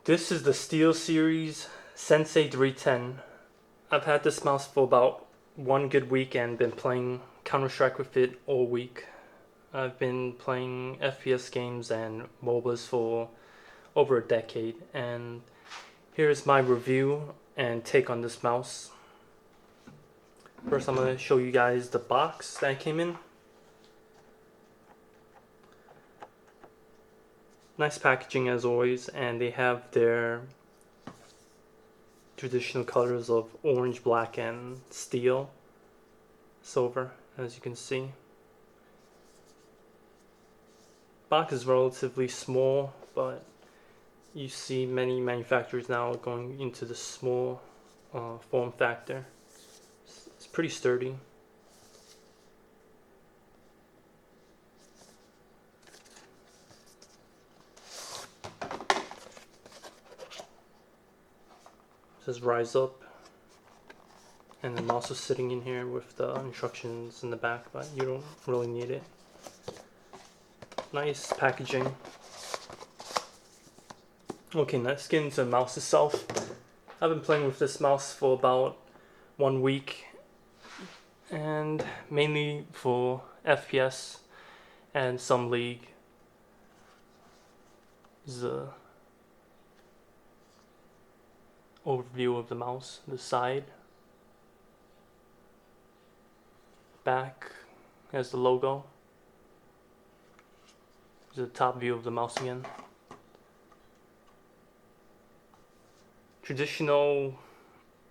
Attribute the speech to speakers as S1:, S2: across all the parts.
S1: This is the Steelseries Sensei 310. I've had this mouse for about one good week and been playing Counter-Strike with it all week. I've been playing FPS games and MOBAs for over a decade, and here's my review and take on this mouse. First, I'm going to show you guys the box that came in. Nice packaging as always, and they have their traditional colors of orange, black, and steel, silver, as you can see. Box is relatively small, but you see many manufacturers now going into the small form factor. It's pretty sturdy. It says rise up, and I'm also sitting in here with the instructions in the back, but you don't really need it. Nice packaging. Okay, let's get into the mouse itself. I've been playing with this mouse for about 1 week, and mainly for FPS and some League. This is a overview of the mouse, the side, back has the logo. This is the top view of the mouse again. Traditional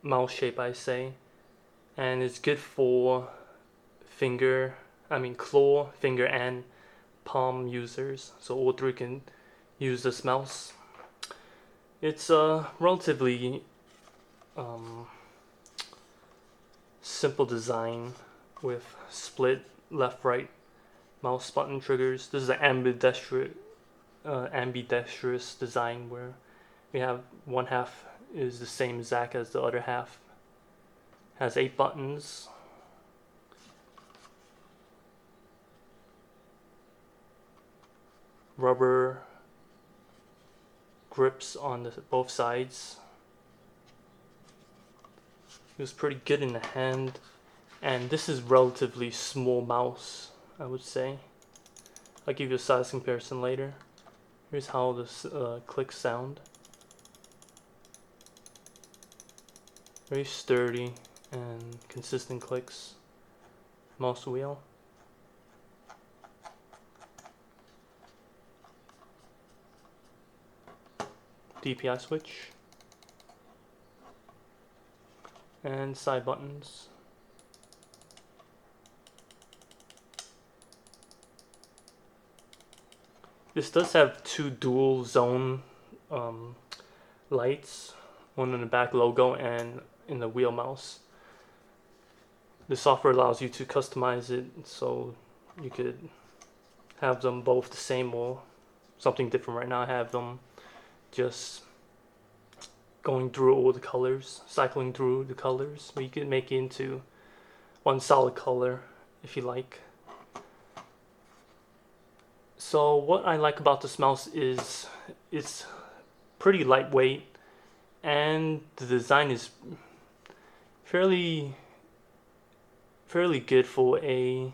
S1: mouse shape, I say, and it's good for claw, finger, and palm users, so all three can use this mouse. It's a relatively simple design with split left-right mouse button triggers. This is an ambidextrous design where we have one half is the same exact as the other half. Has 8 buttons. Rubber grips on both sides. It was pretty good in the hand, and this is relatively small mouse, I would say. I'll give you a size comparison later. Here's how this clicks sound. Very sturdy and consistent clicks. Mouse wheel. DPI switch. And side buttons. This does have 2 dual zone lights, one in the back logo and in the wheel mouse. The software allows you to customize it, so you could have them both the same or something different. Right now I have them just going through all the colors, cycling through the colors, but you can make it into one solid color if you like. So what I like about this mouse is it's pretty lightweight, and the design is fairly good for a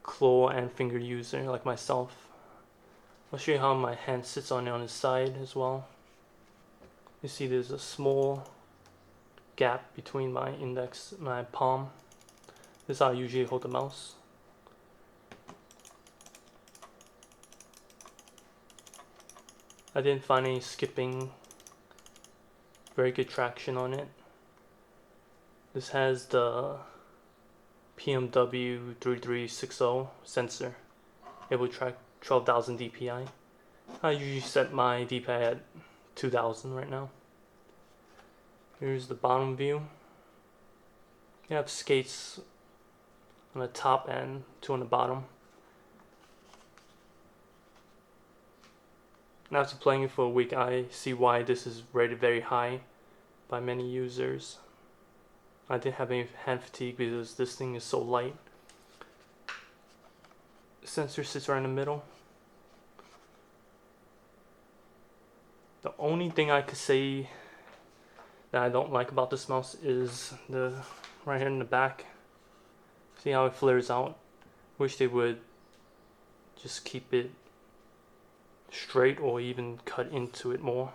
S1: claw and finger user like myself. I'll show you how my hand sits on the side as well. You see there's a small gap between my index and my palm. This is how I usually hold the mouse. I didn't find any skipping. Very good traction on it. This has the PMW 3360 sensor. It will track 12,000 DPI. I usually set my DPI at 2,000 right now. Here's the bottom view. You have skates on the top and 2 on the bottom. After playing it for a week, I see why this is rated very high by many users. I didn't have any hand fatigue because this thing is so light. The sensor sits right in the middle. The only thing I could say that I don't like about this mouse is the right here in the back. See how it flares out? Wish they would just keep it straight or even cut into it more.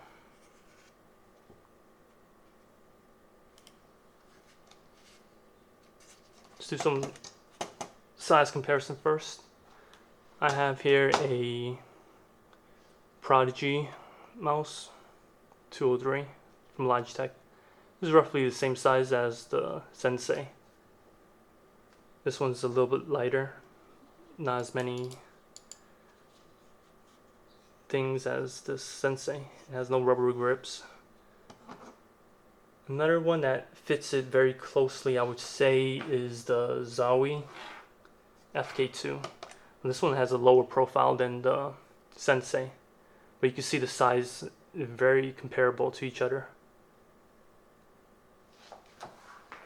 S1: Let's do some size comparison first. I have here a Prodigy mouse 203 from Logitech. This is roughly the same size as the Sensei. This one's a little bit lighter, not as many things as this Sensei. It has no rubber grips. Another one that fits it very closely, I would say, is the Zowie FK2. And this one has a lower profile than the Sensei, but you can see the size is very comparable to each other.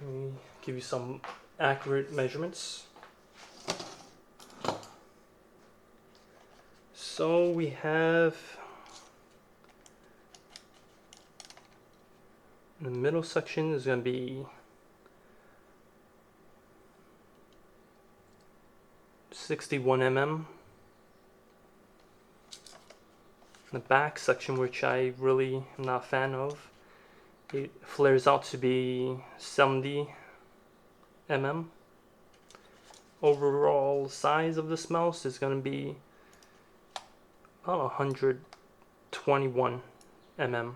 S1: Let me give you some accurate measurements. So we have the middle section is going to be 61 mm. The back section, which I really am not a fan of, it flares out to be 70 mm. Overall size of this mouse is going to be about 121 mm.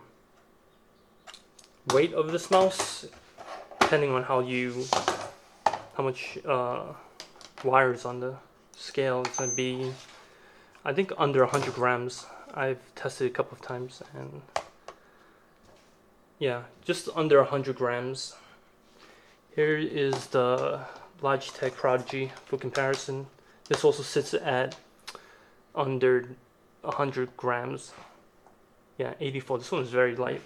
S1: Weight of this mouse, depending on how much wires on the scale, it's going to be, I think, under 100 grams. I've tested it a couple of times, and yeah, just under 100 grams. Here is the Logitech Prodigy for comparison. This also sits at under 100 grams. Yeah, 84. This one is very light.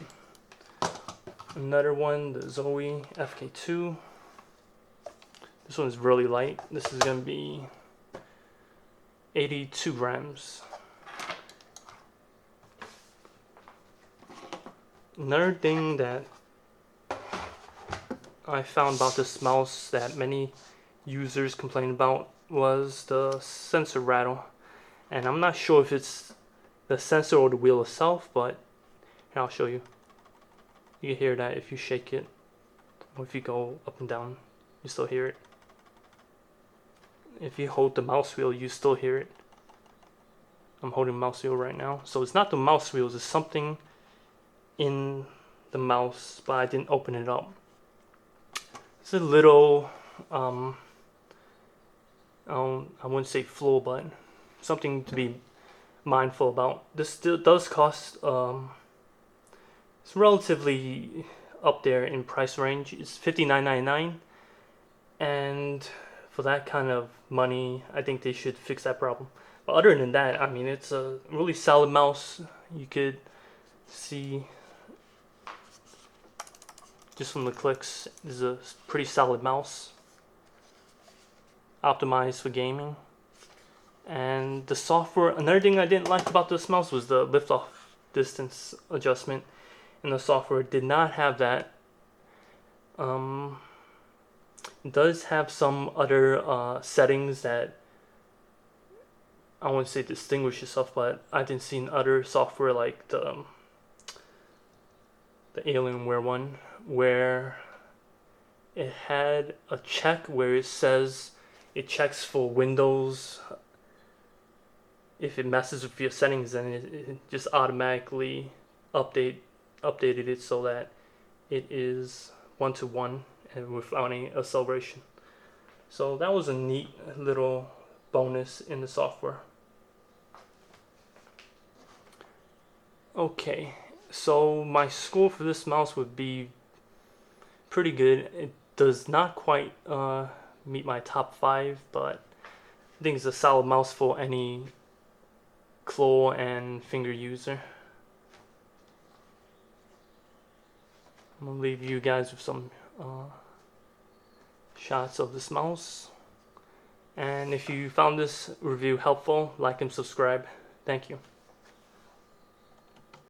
S1: Another one, the Zowie FK2. This one is really light. This is going to be 82 grams. Another thing that I found about this mouse that many users complain about was the sensor rattle. And I'm not sure if it's the sensor or the wheel itself, but here, I'll show you. You can hear that if you shake it, or if you go up and down, you still hear it. If you hold the mouse wheel, you still hear it. I'm holding the mouse wheel right now. So it's not the mouse wheels, it's something in the mouse, but I didn't open it up. It's a little, I wouldn't say flaw, but something to be mindful about. This still does cost, it's relatively up there in price range. It's $59.99, and for that kind of money, I think they should fix that problem. But other than that, I mean, it's a really solid mouse. You could see just from the clicks, this is a pretty solid mouse, optimized for gaming. And the software, another thing I didn't like about this mouse was the lift-off distance adjustment, and the software did not have that. It does have some other settings that I wouldn't say distinguish itself, but I didn't see in other software like the Alienware one, where it had a check where it says it checks for Windows. If it messes with your settings, then it just automatically updated it so that it is 1-to-1 and without any acceleration. So that was a neat little bonus in the software. Okay, so my score for this mouse would be pretty good. It does not quite meet my top 5, but I think it's a solid mouse for any claw and finger user. I'm gonna leave you guys with some shots of this mouse, and if you found this review helpful, like and subscribe. Thank you.